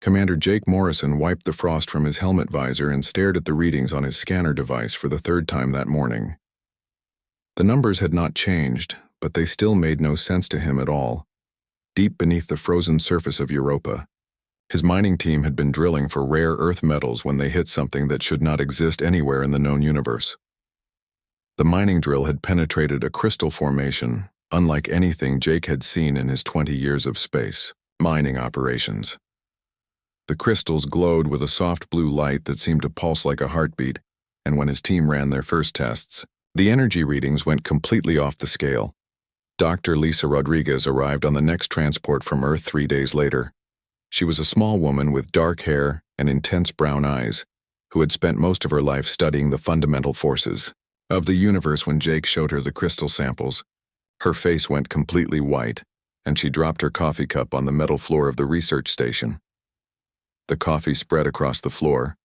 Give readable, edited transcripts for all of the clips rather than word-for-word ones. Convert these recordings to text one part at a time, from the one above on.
Commander Jake Morrison wiped the frost from his helmet visor and stared at the readings on his scanner device for the third time that morning. The numbers had not changed, but they still made no sense to him at all. Deep beneath the frozen surface of Europa, his mining team had been drilling for rare earth metals when they hit something that should not exist anywhere in the known universe. The mining drill had penetrated a crystal formation, unlike anything Jake had seen in his 20 years of space mining operations. The crystals glowed with a soft blue light that seemed to pulse like a heartbeat, and when his team ran their first tests, the energy readings went completely off the scale. Dr. Lisa Rodriguez arrived on the next transport from Earth 3 days later. She was a small woman with dark hair and intense brown eyes, who had spent most of her life studying the fundamental forces of the universe. When Jake showed her the crystal samples, her face went completely white, and she dropped her coffee cup on the metal floor of the research station. The coffee spread across the floor,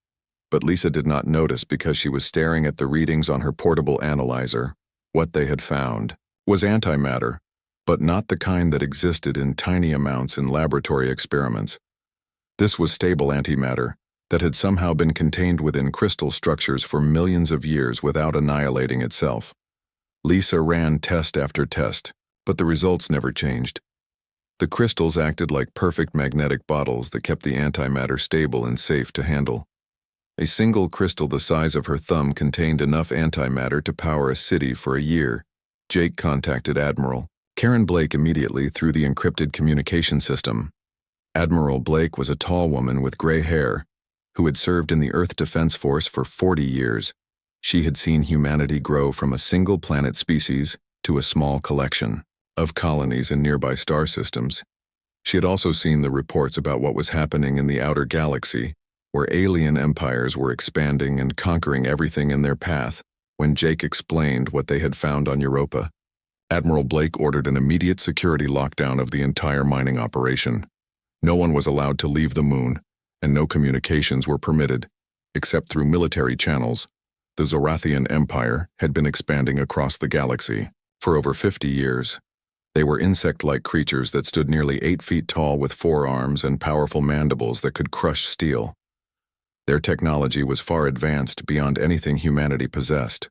but Lisa did not notice because she was staring at the readings on her portable analyzer. What they had found was antimatter, but not the kind that existed in tiny amounts in laboratory experiments. This was stable antimatter that had somehow been contained within crystal structures for millions of years without annihilating itself. Lisa ran test after test, but the results never changed. The crystals acted like perfect magnetic bottles that kept the antimatter stable and safe to handle. A single crystal the size of her thumb contained enough antimatter to power a city for a year. Jake contacted Admiral Karen Blake immediately through the encrypted communication system. Admiral Blake was a tall woman with gray hair who had served in the Earth Defense Force for 40 years. She had seen humanity grow from a single planet species to a small collection of colonies in nearby star systems. She had also seen the reports about what was happening in the outer galaxy, where alien empires were expanding and conquering everything in their path. When Jake explained what they had found on Europa, Admiral Blake ordered an immediate security lockdown of the entire mining operation. No one was allowed to leave the moon, and no communications were permitted, except through military channels. The Zorathian Empire had been expanding across the galaxy for over 50 years. They were insect-like creatures that stood nearly 8 feet tall with 4 arms and powerful mandibles that could crush steel. Their technology was far advanced beyond anything humanity possessed.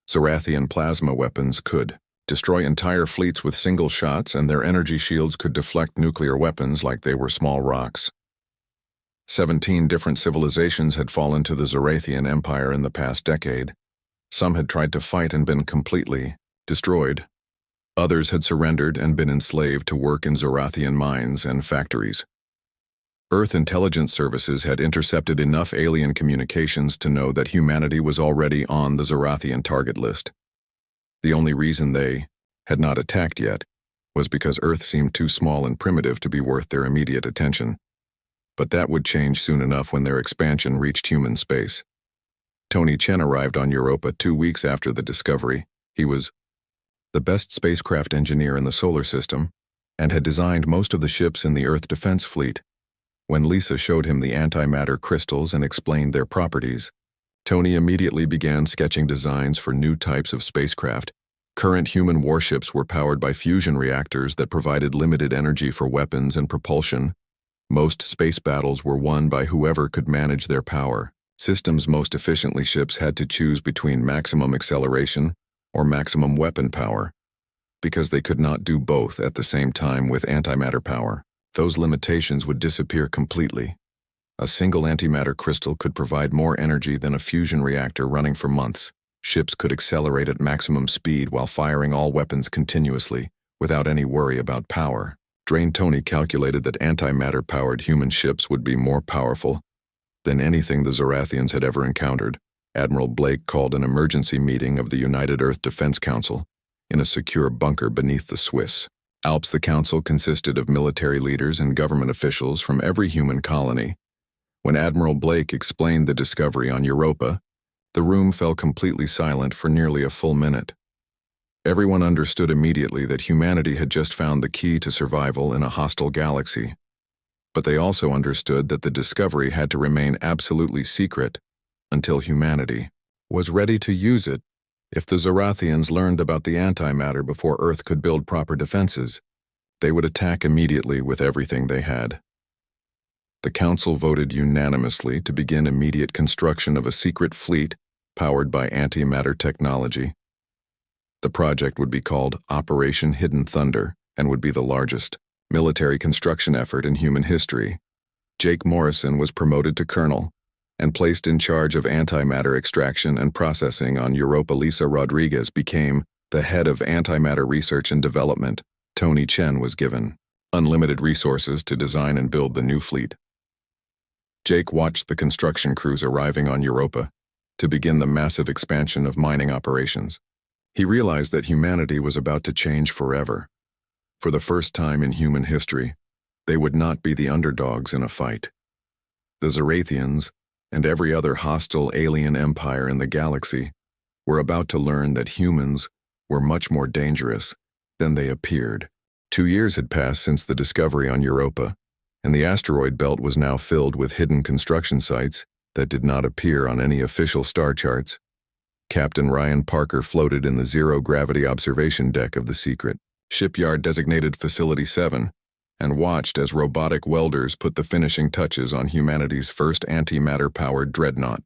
Zorathian plasma weapons could destroy entire fleets with single shots, and their energy shields could deflect nuclear weapons like they were small rocks. 17 different civilizations had fallen to the Zorathian Empire in the past decade. Some had tried to fight and been completely destroyed. Others had surrendered and been enslaved to work in Zorathian mines and factories. Earth intelligence services had intercepted enough alien communications to know that humanity was already on the Zorathian target list. The only reason they had not attacked yet was because Earth seemed too small and primitive to be worth their immediate attention. But that would change soon enough when their expansion reached human space. Tony Chen arrived on Europa 2 weeks after the discovery. He was the best spacecraft engineer in the solar system and had designed most of the ships in the Earth Defense Fleet. When Lisa showed him the antimatter crystals and explained their properties, Tony immediately began sketching designs for new types of spacecraft. Current human warships were powered by fusion reactors that provided limited energy for weapons and propulsion. Most space battles were won by whoever could manage their power systems most efficiently. Ships had to choose between maximum acceleration or maximum weapon power, because they could not do both at the same time with antimatter power. Those limitations would disappear completely. A single antimatter crystal could provide more energy than a fusion reactor running for months. Ships could accelerate at maximum speed while firing all weapons continuously, without any worry about power drain. Tony calculated that antimatter-powered human ships would be more powerful than anything the Zorathians had ever encountered. Admiral Blake called an emergency meeting of the United Earth Defense Council in a secure bunker beneath the Swiss Alps. The council consisted of military leaders and government officials from every human colony. When Admiral Blake explained the discovery on Europa, the room fell completely silent for nearly a full minute. Everyone understood immediately that humanity had just found the key to survival in a hostile galaxy. But they also understood that the discovery had to remain absolutely secret until humanity was ready to use it. If the Zorathians learned about the antimatter before Earth could build proper defenses, they would attack immediately with everything they had. The council voted unanimously to begin immediate construction of a secret fleet powered by antimatter technology. The project would be called Operation Hidden Thunder and would be the largest military construction effort in human history. Jake Morrison was promoted to colonel and placed in charge of antimatter extraction and processing on Europa. Lisa Rodriguez became the head of antimatter research and development. Tony Chen was given unlimited resources to design and build the new fleet. Jake watched the construction crews arriving on Europa to begin the massive expansion of mining operations. He realized that humanity was about to change forever. For the first time in human history, they would not be the underdogs in a fight. The Zarathians and every other hostile alien empire in the galaxy were about to learn that humans were much more dangerous than they appeared. 2 years had passed since the discovery on Europa, and the asteroid belt was now filled with hidden construction sites that did not appear on any official star charts. Captain Ryan Parker floated in the zero-gravity observation deck of the secret shipyard designated Facility 7 and watched as robotic welders put the finishing touches on humanity's first antimatter-powered dreadnought.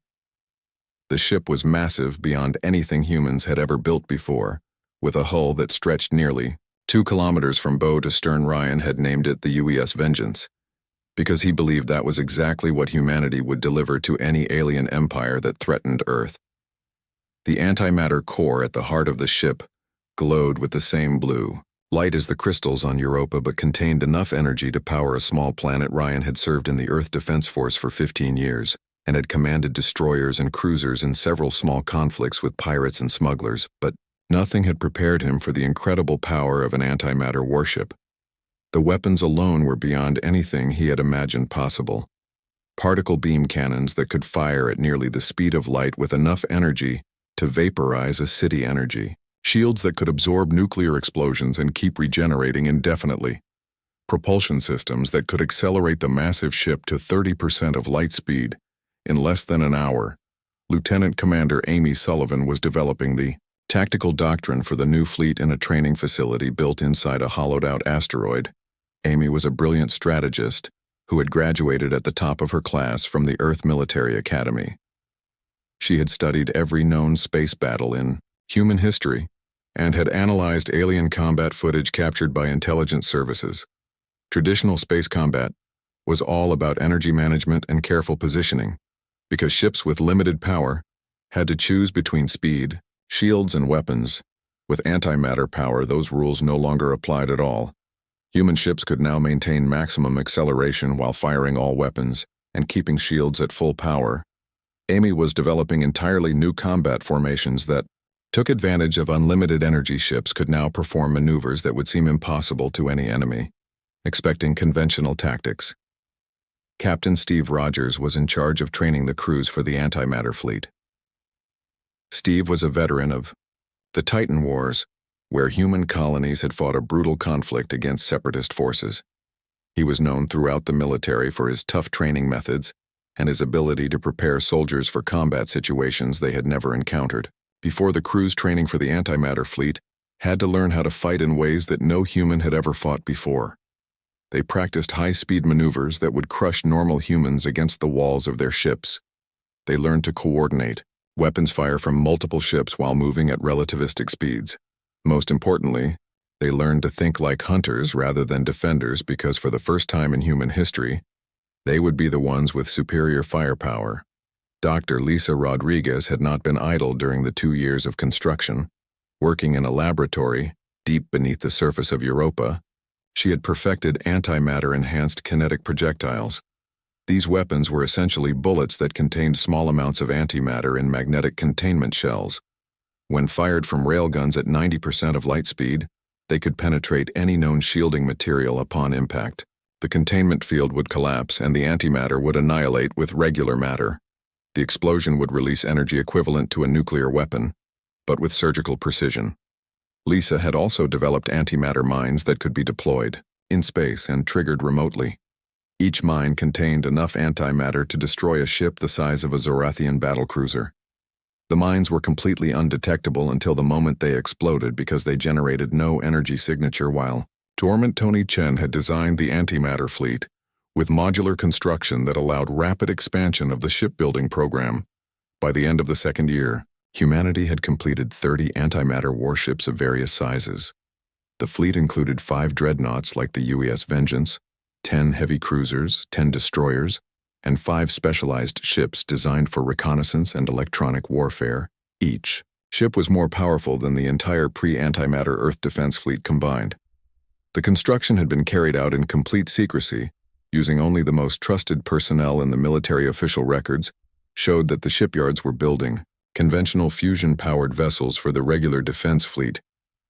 The ship was massive beyond anything humans had ever built before, with a hull that stretched nearly 2 kilometers from bow to stern. Ryan had named it the UES Vengeance, because he believed that was exactly what humanity would deliver to any alien empire that threatened Earth. The antimatter core at the heart of the ship glowed with the same blue light as the crystals on Europa, but contained enough energy to power a small planet. Ryan had served in the Earth Defense Force for 15 years and had commanded destroyers and cruisers in several small conflicts with pirates and smugglers, but nothing had prepared him for the incredible power of an antimatter warship. The weapons alone were beyond anything he had imagined possible. Particle beam cannons that could fire at nearly the speed of light with enough energy to vaporize a city. Energy shields that could absorb nuclear explosions and keep regenerating indefinitely. Propulsion systems that could accelerate the massive ship to 30% of light speed in less than an hour. Lieutenant Commander Amy Sullivan was developing the tactical doctrine for the new fleet in a training facility built inside a hollowed-out asteroid. Amy was a brilliant strategist who had graduated at the top of her class from the Earth Military Academy. She had studied every known space battle in human history and had analyzed alien combat footage captured by intelligence services. Traditional space combat was all about energy management and careful positioning, because ships with limited power had to choose between speed, shields, and weapons. With antimatter power, those rules no longer applied at all. Human ships could now maintain maximum acceleration while firing all weapons and keeping shields at full power. Amy was developing entirely new combat formations that took advantage of unlimited energy. Ships could now perform maneuvers that would seem impossible to any enemy, expecting conventional tactics. Captain Steve Rogers was in charge of training the crews for the antimatter fleet. Steve was a veteran of the Titan Wars, where human colonies had fought a brutal conflict against separatist forces. He was known throughout the military for his tough training methods and his ability to prepare soldiers for combat situations they had never encountered. Before the crews training for the antimatter fleet had to learn how to fight in ways that no human had ever fought before. They practiced high-speed maneuvers that would crush normal humans against the walls of their ships. They learned to coordinate weapons fire from multiple ships while moving at relativistic speeds. Most importantly, they learned to think like hunters rather than defenders, because for the first time in human history, they would be the ones with superior firepower. Dr. Lisa Rodriguez had not been idle during the 2 years of construction. Working in a laboratory deep beneath the surface of Europa, she had perfected antimatter-enhanced kinetic projectiles. These weapons were essentially bullets that contained small amounts of antimatter in magnetic containment shells. When fired from railguns at 90% of light speed, they could penetrate any known shielding material upon impact. The containment field would collapse and the antimatter would annihilate with regular matter. The explosion would release energy equivalent to a nuclear weapon, but with surgical precision. Lisa had also developed antimatter mines that could be deployed in space and triggered remotely. Each mine contained enough antimatter to destroy a ship the size of a Zorathian battlecruiser. The mines were completely undetectable until the moment they exploded because they generated no energy signature. While dormant, Tony Chen had designed the antimatter fleet, with modular construction that allowed rapid expansion of the shipbuilding program. By the end of the second year, humanity had completed 30 antimatter warships of various sizes. The fleet included 5 dreadnoughts like the UES Vengeance, 10 heavy cruisers, 10 destroyers, and 5 specialized ships designed for reconnaissance and electronic warfare. Each ship was more powerful than the entire pre-antimatter Earth defense fleet combined. The construction had been carried out in complete secrecy, using only the most trusted personnel in the military official records, showed that the shipyards were building conventional fusion-powered vessels for the regular defense fleet.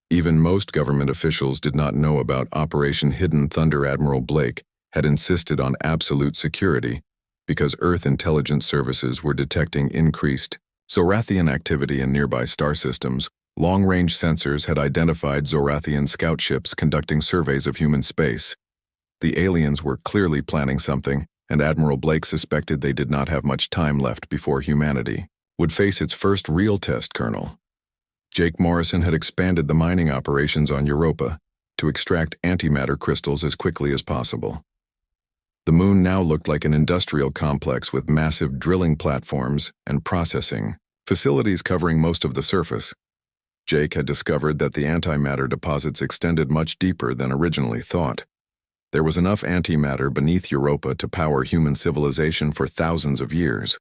Even most government officials did not know about Operation Hidden Thunder. Admiral Blake had insisted on absolute security because Earth intelligence services were detecting increased Zorathian activity in nearby star systems. Long-range sensors had identified Zorathian scout ships conducting surveys of human space. The aliens were clearly planning something, and Admiral Blake suspected they did not have much time left before humanity would face its first real test. Colonel Jake Morrison had expanded the mining operations on Europa to extract antimatter crystals as quickly as possible. The moon now looked like an industrial complex with massive drilling platforms and processing facilities covering most of the surface. Jake had discovered that the antimatter deposits extended much deeper than originally thought. There was enough antimatter beneath Europa to power human civilization for thousands of years.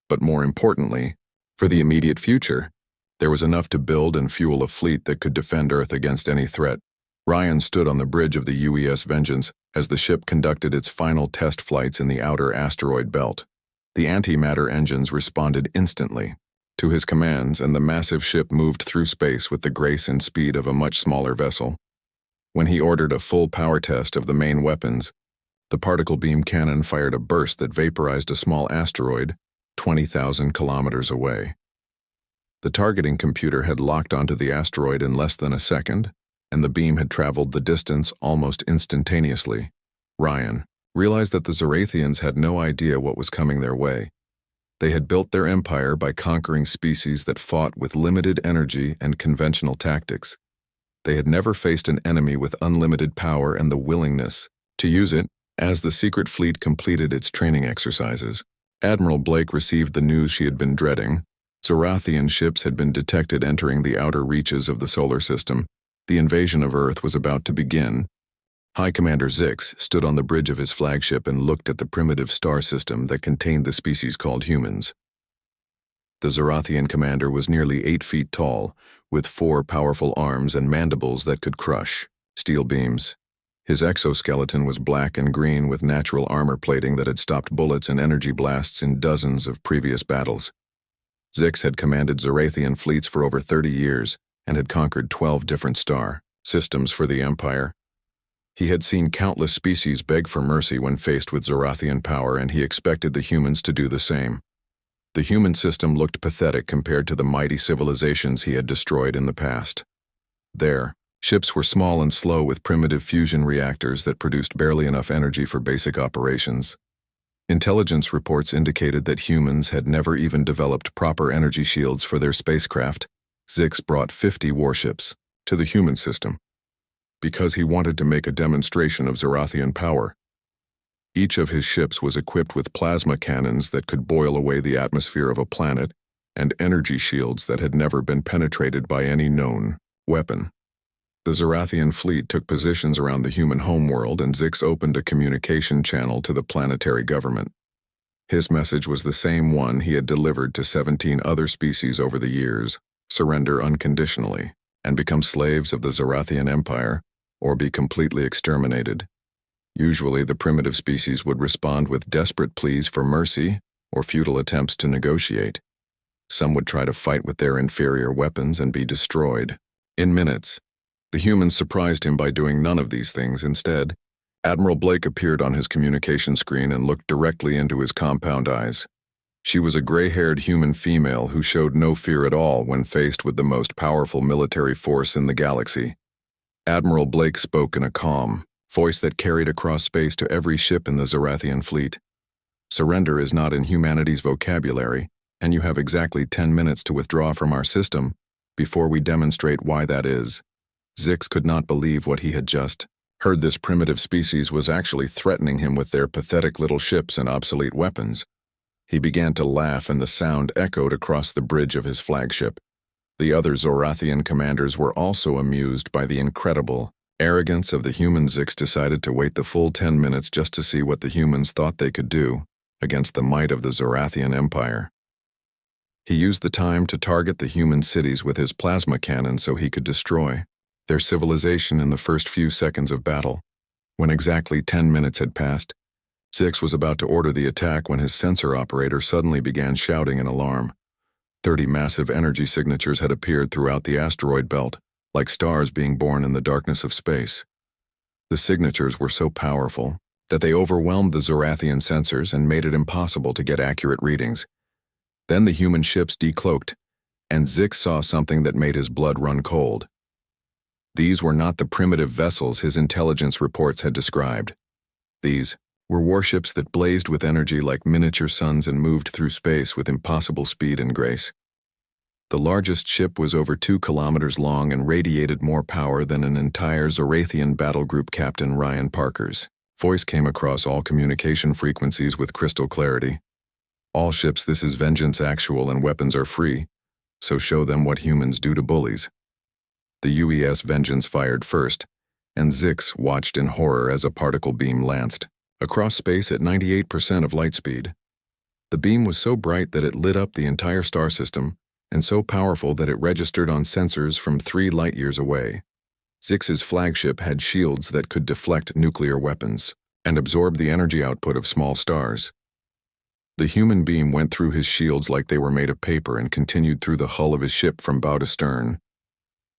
But more importantly, for the immediate future, there was enough to build and fuel a fleet that could defend Earth against any threat. Ryan stood on the bridge of the UES Vengeance as the ship conducted its final test flights in the outer asteroid belt. The antimatter engines responded instantly to his commands, and the massive ship moved through space with the grace and speed of a much smaller vessel. When he ordered a full power test of the main weapons, the particle beam cannon fired a burst that vaporized a small asteroid 20,000 kilometers away. The targeting computer had locked onto the asteroid in less than a second, and the beam had traveled the distance almost instantaneously. Ryan realized that the Zorathians had no idea what was coming their way. They had built their empire by conquering species that fought with limited energy and conventional tactics. They had never faced an enemy with unlimited power and the willingness to use it. As the secret fleet completed its training exercises, Admiral Blake received the news she had been dreading. Zorathian ships had been detected entering the outer reaches of the solar system. The invasion of Earth was about to begin. High Commander Zix stood on the bridge of his flagship and looked at the primitive star system that contained the species called humans. The Zorathian commander was nearly 8 feet tall, with 4 powerful arms and mandibles that could crush steel beams. His exoskeleton was black and green with natural armor plating that had stopped bullets and energy blasts in dozens of previous battles. Zix had commanded Zorathian fleets for over 30 years and had conquered 12 different star systems for the Empire. He had seen countless species beg for mercy when faced with Zorathian power, and he expected the humans to do the same. The human system looked pathetic compared to the mighty civilizations he had destroyed in the past. Their ships were small and slow with primitive fusion reactors that produced barely enough energy for basic operations. Intelligence reports indicated that humans had never even developed proper energy shields for their spacecraft. Zix brought 50 warships to the human system because he wanted to make a demonstration of Zorathian power. Each of his ships was equipped with plasma cannons that could boil away the atmosphere of a planet and energy shields that had never been penetrated by any known weapon. The Zorathian fleet took positions around the human homeworld, and Zix opened a communication channel to the planetary government. His message was the same one he had delivered to 17 other species over the years: surrender unconditionally and become slaves of the Zorathian Empire, or be completely exterminated. Usually, the primitive species would respond with desperate pleas for mercy or futile attempts to negotiate. Some would try to fight with their inferior weapons and be destroyed in minutes. The humans surprised him by doing none of these things. Instead, Admiral Blake appeared on his communication screen and looked directly into his compound eyes. She was a gray-haired human female who showed no fear at all when faced with the most powerful military force in the galaxy. Admiral Blake spoke in a calm voice that carried across space to every ship in the Zorathian fleet. Surrender is not in humanity's vocabulary, and you have exactly 10 minutes to withdraw from our system before we demonstrate why that is. Zix could not believe what he had just heard this primitive species was actually threatening him with their pathetic little ships and obsolete weapons. He began to laugh, and the sound echoed across the bridge of his flagship. The other Zorathian commanders were also amused by the incredible arrogance of the human. Zix decided to wait the full 10 minutes just to see what the humans thought they could do against the might of the Zorathian Empire. He used the time to target the human cities with his plasma cannon so he could destroy their civilization in the first few seconds of battle. When exactly 10 minutes had passed, Zix was about to order the attack when his sensor operator suddenly began shouting an alarm. 30 massive energy signatures had appeared throughout the asteroid belt, like stars being born in the darkness of space. The signatures were so powerful that they overwhelmed the Zorathian sensors and made it impossible to get accurate readings. Then the human ships decloaked, and Zix saw something that made his blood run cold. These were not the primitive vessels his intelligence reports had described. These were warships that blazed with energy like miniature suns and moved through space with impossible speed and grace. The largest ship was over 2 kilometers long and radiated more power than an entire Zorathian battle group. Captain Ryan Parker's voice came across all communication frequencies with crystal clarity. All ships, this is vengeance actual and weapons are free, so show them what humans do to bullies. The UES Vengeance fired first, and Zix watched in horror as a particle beam lanced across space at 98% of light speed. The beam was so bright that it lit up the entire star system, and so powerful that it registered on sensors from 3 light-years away. Zix's flagship had shields that could deflect nuclear weapons and absorb the energy output of small stars. The human beam went through his shields like they were made of paper and continued through the hull of his ship from bow to stern.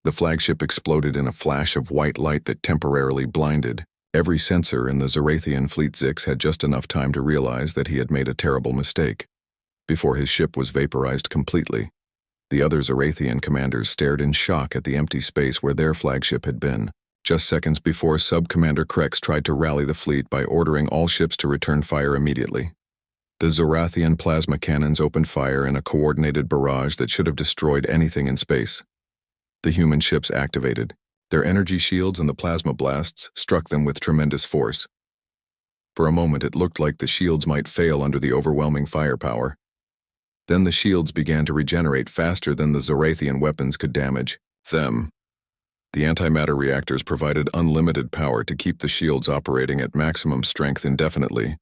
The flagship exploded in a flash of white light that temporarily blinded every sensor in the Zorathian fleet. Zix had just enough time to realize that he had made a terrible mistake before his ship was vaporized completely. The other Zorathian commanders stared in shock at the empty space where their flagship had been. Just seconds before, Sub-Commander Krex tried to rally the fleet by ordering all ships to return fire immediately. The Zorathian plasma cannons opened fire in a coordinated barrage that should have destroyed anything in space. The human ships activated. Their energy shields and the plasma blasts struck them with tremendous force. For a moment it looked like the shields might fail under the overwhelming firepower. Then the shields began to regenerate faster than the Zorathian weapons could damage them. The antimatter reactors provided unlimited power to keep the shields operating at maximum strength indefinitely.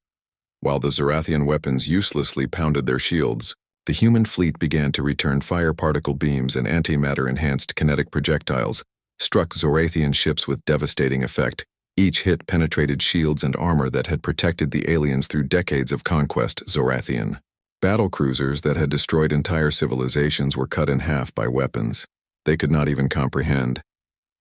While the Zorathian weapons uselessly pounded their shields, the human fleet began to return fire particle beams and antimatter-enhanced kinetic projectiles, struck Zorathian ships with devastating effect. Each hit penetrated shields and armor that had protected the aliens through decades of conquest. Zorathian battle cruisers that had destroyed entire civilizations were cut in half by weapons they could not even comprehend.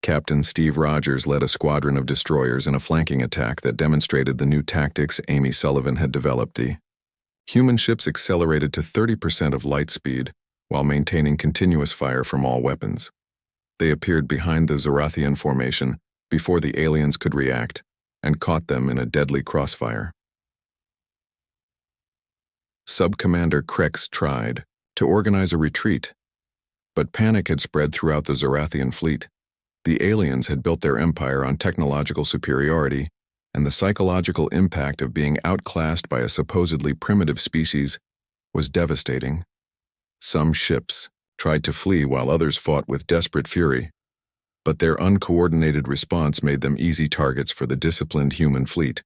Captain Steve Rogers led a squadron of destroyers in a flanking attack that demonstrated the new tactics Amy Sullivan had developed. The human ships accelerated to 30% of light speed while maintaining continuous fire from all weapons. They appeared behind the Zorathian formation before the aliens could react and caught them in a deadly crossfire. Sub-Commander Krex tried to organize a retreat, but panic had spread throughout the Zorathian fleet. The aliens had built their empire on technological superiority, and the psychological impact of being outclassed by a supposedly primitive species was devastating. Some ships tried to flee while others fought with desperate fury, but their uncoordinated response made them easy targets for the disciplined human fleet.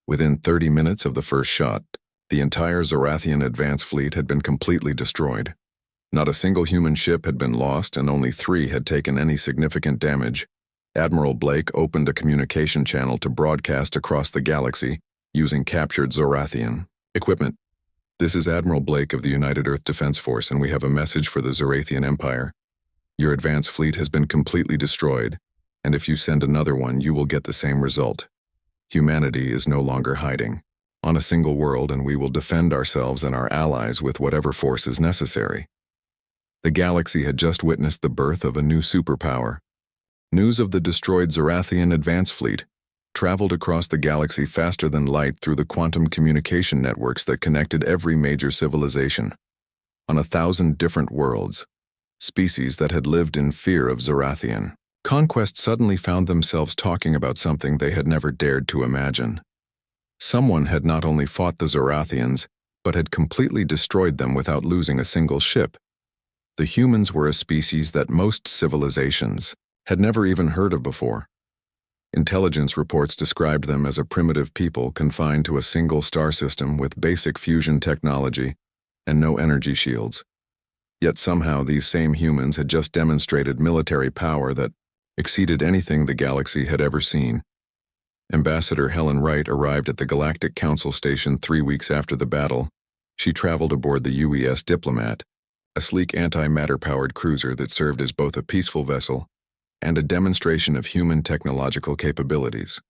Within 30 minutes of the first shot, the entire Zorathian advance fleet had been completely destroyed. Not a single human ship had been lost, and only 3 had taken any significant damage. Admiral Blake opened a communication channel to broadcast across the galaxy using captured Zorathian equipment. This is Admiral Blake of the United Earth Defense Force, and we have a message for the Zorathian Empire. Your advance fleet has been completely destroyed, and if you send another one, you will get the same result. Humanity is no longer hiding on a single world, and we will defend ourselves and our allies with whatever force is necessary. The galaxy had just witnessed the birth of a new superpower. News of the destroyed Zorathian advance fleet traveled across the galaxy faster than light through the quantum communication networks that connected every major civilization. On 1,000 different worlds, species that had lived in fear of Zorathian Conquest suddenly found themselves talking about something they had never dared to imagine. Someone had not only fought the Zorathians, but had completely destroyed them without losing a single ship. The humans were a species that most civilizations had never even heard of before. Intelligence reports described them as a primitive people confined to a single star system with basic fusion technology and no energy shields. Yet somehow these same humans had just demonstrated military power that exceeded anything the galaxy had ever seen. Ambassador Helen Wright arrived at the Galactic Council station 3 weeks after the battle. She traveled aboard the UES Diplomat, a sleek antimatter-powered cruiser that served as both a peaceful vessel and a demonstration of human technological capabilities.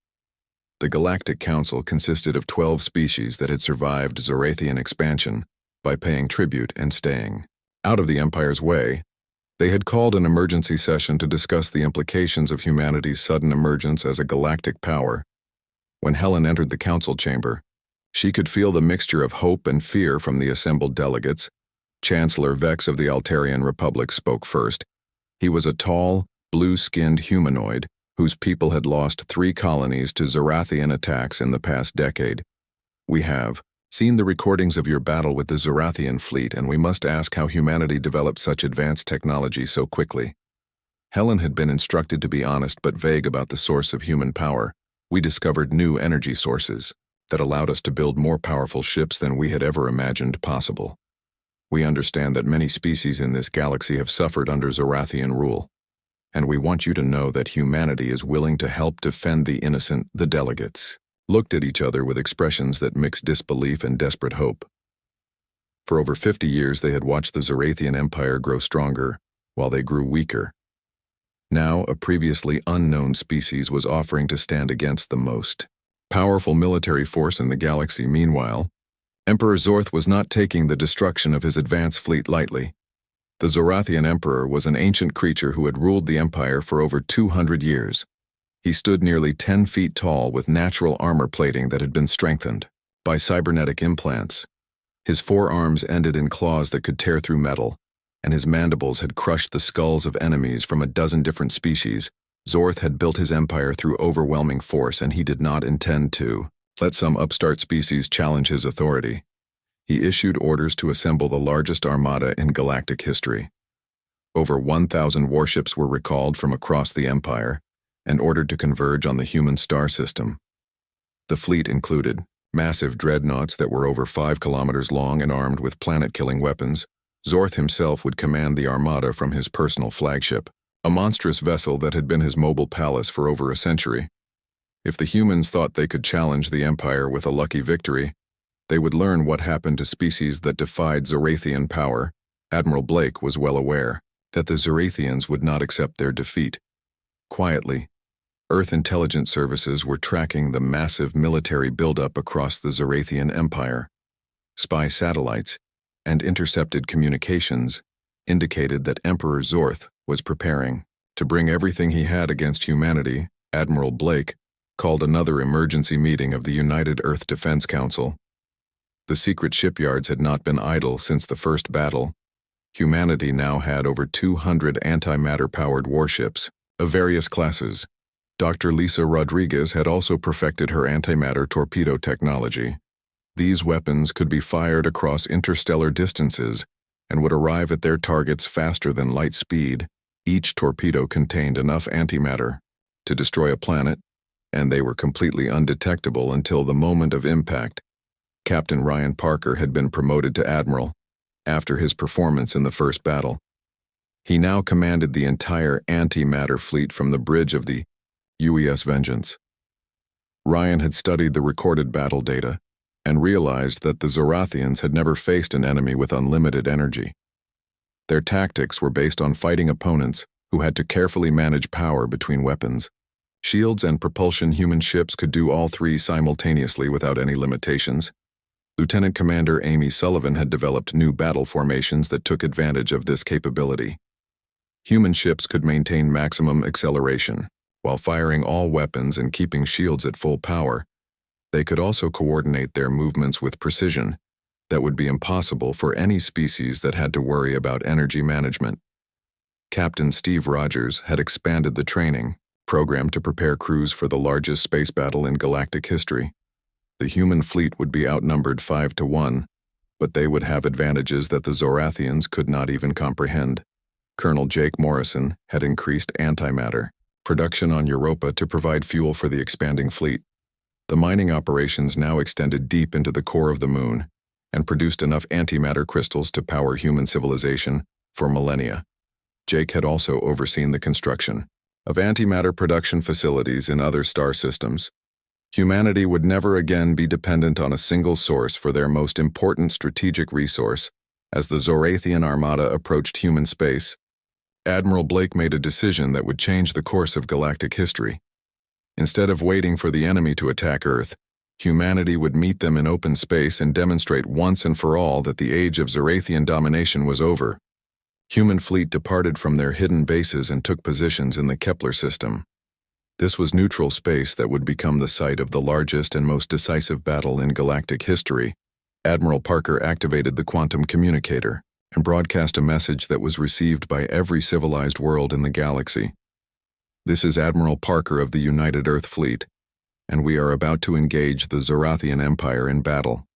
The Galactic Council consisted of 12 species that had survived Zorathian expansion by paying tribute and staying out of the Empire's way. They had called an emergency session to discuss the implications of humanity's sudden emergence as a galactic power. When Helen entered the council chamber, she could feel the mixture of hope and fear from the assembled delegates. Chancellor Vex of the Altarian Republic spoke first. He was a tall, blue-skinned humanoid whose people had lost 3 colonies to Zorathian attacks in the past decade. "We have seen the recordings of your battle with the Zorathian fleet, and we must ask how humanity developed such advanced technology so quickly." Helen had been instructed to be honest but vague about the source of human power. "We discovered new energy sources that allowed us to build more powerful ships than we had ever imagined possible. We understand that many species in this galaxy have suffered under Zorathian rule, and we want you to know that humanity is willing to help defend the innocent." The delegates looked at each other with expressions that mixed disbelief and desperate hope. For over 50 years they had watched the Zorathian Empire grow stronger while they grew weaker. Now a previously unknown species was offering to stand against the most powerful military force in the galaxy. Meanwhile, Emperor Zorth was not taking the destruction of his advance fleet lightly. The Zorathian Emperor was an ancient creature who had ruled the Empire for over 200 years. He stood nearly 10 feet tall with natural armor plating that had been strengthened by cybernetic implants. His forearms ended in claws that could tear through metal, and his mandibles had crushed the skulls of enemies from a dozen different species. Zorth had built his empire through overwhelming force, and he did not intend to let some upstart species challenge his authority. He issued orders to assemble the largest armada in galactic history. Over 1,000 warships were recalled from across the Empire and ordered to converge on the human star system. The fleet included massive dreadnoughts that were over 5 kilometers long and armed with planet-killing weapons. Zorth himself would command the armada from his personal flagship, a monstrous vessel that had been his mobile palace for over a century. If the humans thought they could challenge the Empire with a lucky victory, they would learn what happened to species that defied Zorathian power. Admiral Blake was well aware that the Zorathians would not accept their defeat. Quietly, Earth intelligence services were tracking the massive military buildup across the Zorathian Empire. Spy satellites and intercepted communications indicated that Emperor Zorth was preparing to bring everything he had against humanity. Admiral Blake called another emergency meeting of the United Earth Defense Council. The secret shipyards had not been idle since the first battle. Humanity now had over 200 antimatter-powered warships of various classes. Dr. Lisa Rodriguez had also perfected her antimatter torpedo technology. These weapons could be fired across interstellar distances and would arrive at their targets faster than light speed. Each torpedo contained enough antimatter to destroy a planet, and they were completely undetectable until the moment of impact. Captain Ryan Parker had been promoted to admiral after his performance in the first battle. He now commanded the entire antimatter fleet from the bridge of the UES Vengeance. Ryan had studied the recorded battle data and realized that the Zorathians had never faced an enemy with unlimited energy. Their tactics were based on fighting opponents who had to carefully manage power between weapons. Shields and propulsion human ships could do all three simultaneously without any limitations. Lieutenant Commander Amy Sullivan had developed new battle formations that took advantage of this capability. Human ships could maintain maximum acceleration while firing all weapons and keeping shields at full power. They could also coordinate their movements with precision that would be impossible for any species that had to worry about energy management. Captain Steve Rogers had expanded the training, programmed to prepare crews for the largest space battle in galactic history. The human fleet would be outnumbered 5-1, but they would have advantages that the Zorathians could not even comprehend. Colonel Jake Morrison had increased antimatter production on Europa to provide fuel for the expanding fleet. The mining operations now extended deep into the core of the moon and produced enough antimatter crystals to power human civilization for millennia. Jake had also overseen the construction of antimatter production facilities in other star systems. Humanity would never again be dependent on a single source for their most important strategic resource. As the Zorathian armada approached human space, Admiral Blake made a decision that would change the course of galactic history. Instead of waiting for the enemy to attack Earth, humanity would meet them in open space and demonstrate once and for all that the age of Zorathian domination was over. Human fleet departed from their hidden bases and took positions in the Kepler system. This was neutral space that would become the site of the largest and most decisive battle in galactic history. Admiral Parker activated the quantum communicator and broadcast a message that was received by every civilized world in the galaxy. This is Admiral Parker of the United Earth Fleet, and we are about to engage the Zorathian Empire in battle.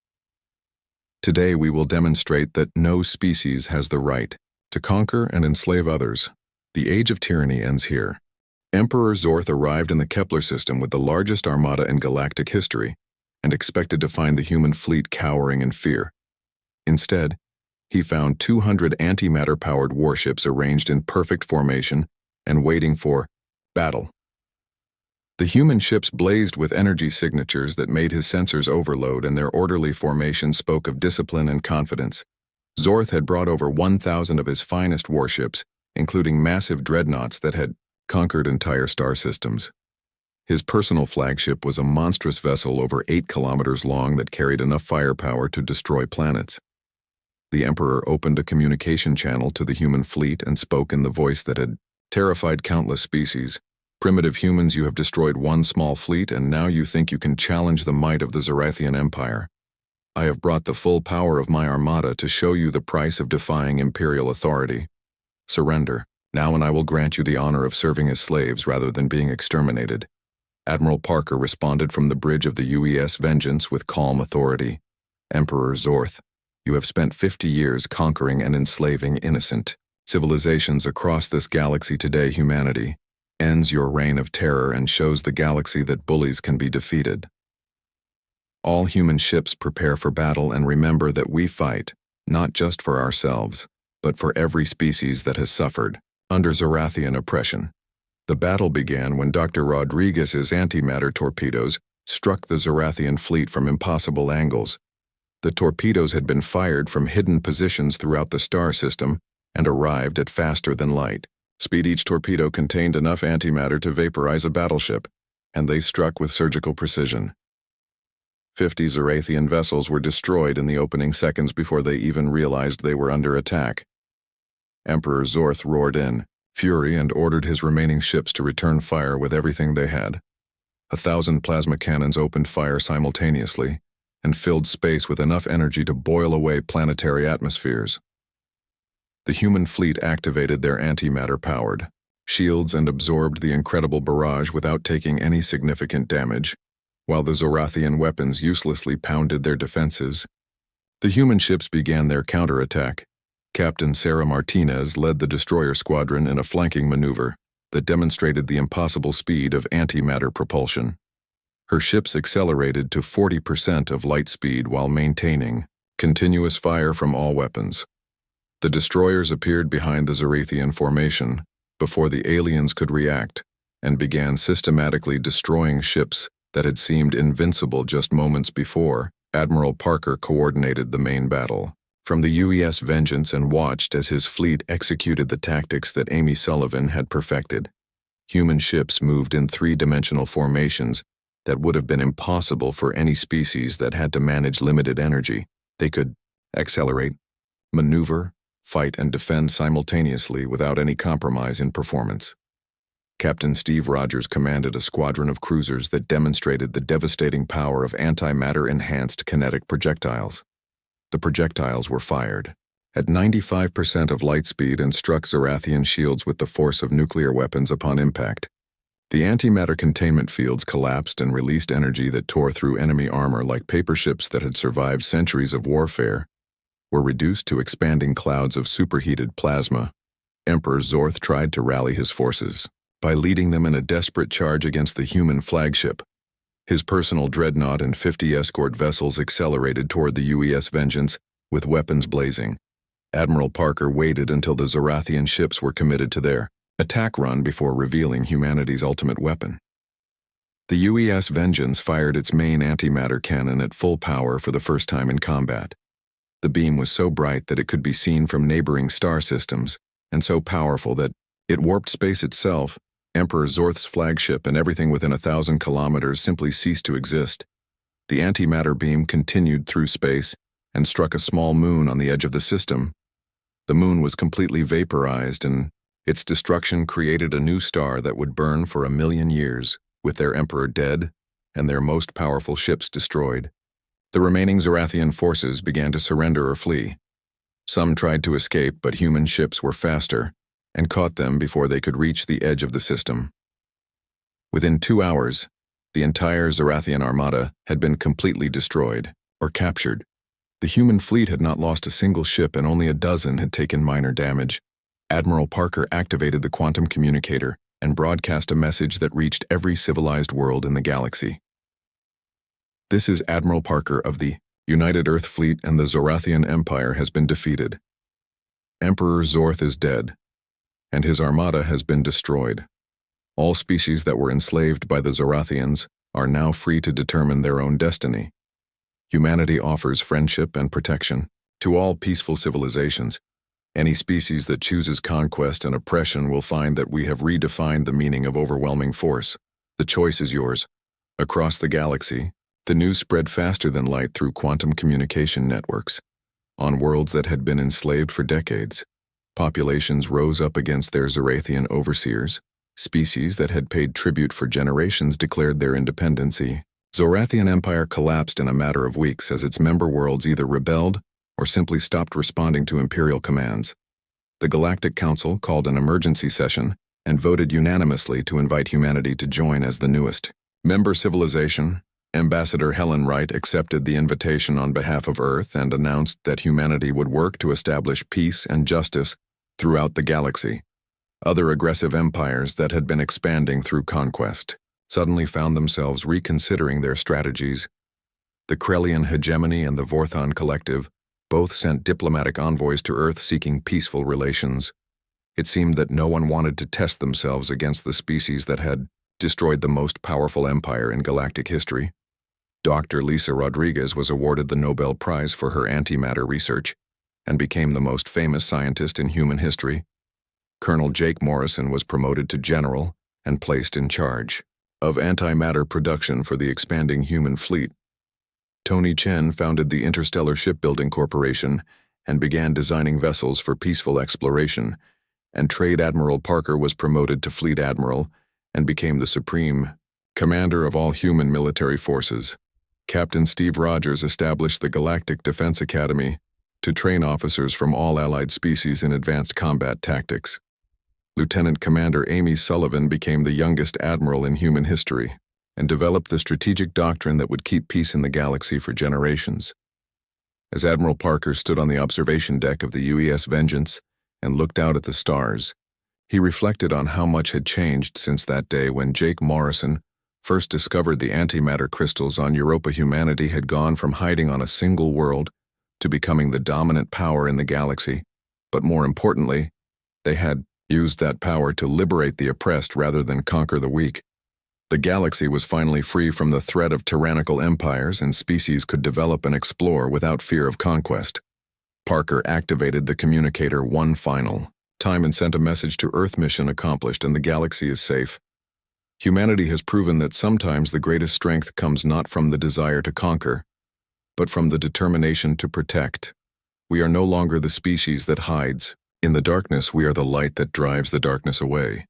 Today we will demonstrate that no species has the right to conquer and enslave others. The age of tyranny ends here. Emperor Zorth arrived in the Kepler system with the largest armada in galactic history and expected to find the human fleet cowering in fear. Instead, he found 200 antimatter-powered warships arranged in perfect formation and waiting for battle. The human ships blazed with energy signatures that made his sensors overload, and their orderly formation spoke of discipline and confidence. Zorth had brought over 1,000 of his finest warships, including massive dreadnoughts that had conquered entire star systems. His personal flagship was a monstrous vessel over 8 kilometers long that carried enough firepower to destroy planets. The Emperor opened a communication channel to the human fleet and spoke in the voice that had terrified countless species. Primitive humans, you have destroyed one small fleet, and now you think you can challenge the might of the Zorathian Empire. I have brought the full power of my armada to show you the price of defying imperial authority. Surrender, now, and I will grant you the honor of serving as slaves rather than being exterminated. Admiral Parker responded from the bridge of the UES Vengeance with calm authority. Emperor Zorth, you have spent 50 years conquering and enslaving innocent civilizations across this galaxy. Today, humanity ends your reign of terror and shows the galaxy that bullies can be defeated. All human ships prepare for battle, and remember that we fight, not just for ourselves, but for every species that has suffered under Zorathian oppression. The battle began when Dr. Rodriguez's antimatter torpedoes struck the Zorathian fleet from impossible angles. The torpedoes had been fired from hidden positions throughout the star system and arrived at faster than light speed. Each torpedo contained enough antimatter to vaporize a battleship, and they struck with surgical precision. 50 Zorathian vessels were destroyed in the opening seconds before they even realized they were under attack. Emperor Zorth roared in fury and ordered his remaining ships to return fire with everything they had. 1,000 plasma cannons opened fire simultaneously and filled space with enough energy to boil away planetary atmospheres. The human fleet activated their antimatter-powered shields and absorbed the incredible barrage without taking any significant damage, while the Zorathian weapons uselessly pounded their defenses. The human ships began their counterattack. Captain Sarah Martinez led the destroyer squadron in a flanking maneuver that demonstrated the impossible speed of antimatter propulsion. Her ships accelerated to 40% of light speed while maintaining continuous fire from all weapons. The destroyers appeared behind the Zorathian formation before the aliens could react and began systematically destroying ships that had seemed invincible just moments before. Admiral Parker coordinated the main battle from the UES Vengeance and watched as his fleet executed the tactics that Amy Sullivan had perfected. Human ships moved in three-dimensional formations that would have been impossible for any species that had to manage limited energy. They could accelerate, maneuver, fight, and defend simultaneously without any compromise in performance. Captain Steve Rogers commanded a squadron of cruisers that demonstrated the devastating power of antimatter-enhanced kinetic projectiles. The projectiles were fired, at 95% of light speed and struck Zorathian shields with the force of nuclear weapons upon impact. The antimatter containment fields collapsed and released energy that tore through enemy armor like paper ships that had survived centuries of warfare, were reduced to expanding clouds of superheated plasma. Emperor Zorth tried to rally his forces by leading them in a desperate charge against the human flagship. His personal dreadnought and 50 escort vessels accelerated toward the UES Vengeance, with weapons blazing. Admiral Parker waited until the Zorathian ships were committed to their attack run before revealing humanity's ultimate weapon. The UES Vengeance fired its main antimatter cannon at full power for the first time in combat. The beam was so bright that it could be seen from neighboring star systems, and so powerful that it warped space itself. Emperor Zorth's flagship and everything within 1,000 kilometers simply ceased to exist. The antimatter beam continued through space and struck a small moon on the edge of the system. The moon was completely vaporized, and its destruction created a new star that would burn for 1,000,000 years, with their emperor dead and their most powerful ships destroyed. The remaining Zorathian forces began to surrender or flee. Some tried to escape, but human ships were faster and caught them before they could reach the edge of the system. Within 2 hours, the entire Zorathian armada had been completely destroyed or captured. The human fleet had not lost a single ship, and only a dozen had taken minor damage. Admiral Parker activated the quantum communicator and broadcast a message that reached every civilized world in the galaxy. This is Admiral Parker of the United Earth Fleet, and the Zorathian Empire has been defeated. Emperor Zorth is dead, and his armada has been destroyed. All species that were enslaved by the Zorathians are now free to determine their own destiny. Humanity offers friendship and protection to all peaceful civilizations. Any species that chooses conquest and oppression will find that we have redefined the meaning of overwhelming force. The choice is yours. Across the galaxy, the news spread faster than light through quantum communication networks. On worlds that had been enslaved for decades, populations rose up against their Zorathian overseers. Species that had paid tribute for generations declared their independency. Zorathian Empire collapsed in a matter of weeks as its member worlds either rebelled or simply stopped responding to imperial commands. The Galactic Council called an emergency session and voted unanimously to invite humanity to join as the newest member civilization. Ambassador Helen Wright accepted the invitation on behalf of Earth and announced that humanity would work to establish peace and justice throughout the galaxy. Other aggressive empires that had been expanding through conquest suddenly found themselves reconsidering their strategies. The Krellian hegemony and the Vorthon Collective both sent diplomatic envoys to Earth seeking peaceful relations. It seemed that no one wanted to test themselves against the species that had destroyed the most powerful empire in galactic history. Dr. Lisa Rodriguez was awarded the Nobel Prize for her antimatter research and became the most famous scientist in human history. Colonel Jake Morrison was promoted to general and placed in charge of antimatter production for the expanding human fleet. Tony Chen founded the Interstellar Shipbuilding Corporation and began designing vessels for peaceful exploration, and Trade Admiral Parker was promoted to Fleet Admiral and became the supreme commander of all human military forces. Captain Steve Rogers established the Galactic Defense Academy to train officers from all allied species in advanced combat tactics. Lieutenant Commander Amy Sullivan became the youngest admiral in human history and developed the strategic doctrine that would keep peace in the galaxy for generations. As Admiral Parker stood on the observation deck of the UES Vengeance and looked out at the stars, he reflected on how much had changed since that day when Jake Morrison first discovered the antimatter crystals on Europa. Humanity had gone from hiding on a single world to becoming the dominant power in the galaxy, but more importantly, they had used that power to liberate the oppressed rather than conquer the weak. The galaxy was finally free from the threat of tyrannical empires, and species could develop and explore without fear of conquest. Parker activated the communicator one final time and sent a message to Earth: mission accomplished and the galaxy is safe. Humanity has proven that sometimes the greatest strength comes not from the desire to conquer, but from the determination to protect. We are no longer the species that hides. In the darkness, we are the light that drives the darkness away.